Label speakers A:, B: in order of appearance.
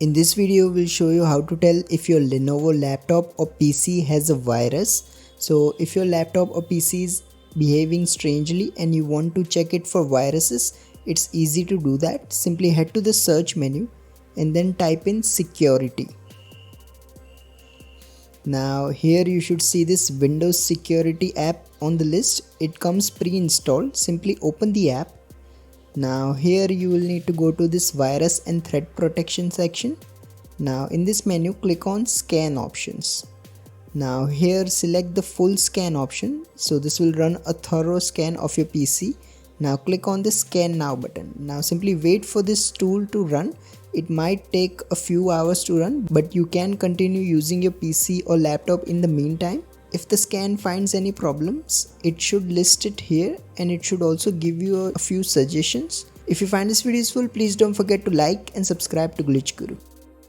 A: In this video, we'll show you how to tell if your Lenovo laptop or PC has a virus. So if your laptop or PC is behaving strangely and you want to check it for viruses, it's easy to do that. Simply head to the search menu and then type in security. Now here you should see this Windows security app on the list. It comes pre-installed. Simply open the app. Now here you will need to go to this virus and threat protection section. Now in this menu, click on scan options. Now here select the full scan option. So this will run a thorough scan of your PC. Now click on the scan now button. Now simply wait for this tool to run. It might take a few hours to run, but you can continue using your PC or laptop in the meantime. If the scan finds any problems, it should list it here and it should also give you a few suggestions. If you find this video useful, please don't forget to like and subscribe to Glitch Guru.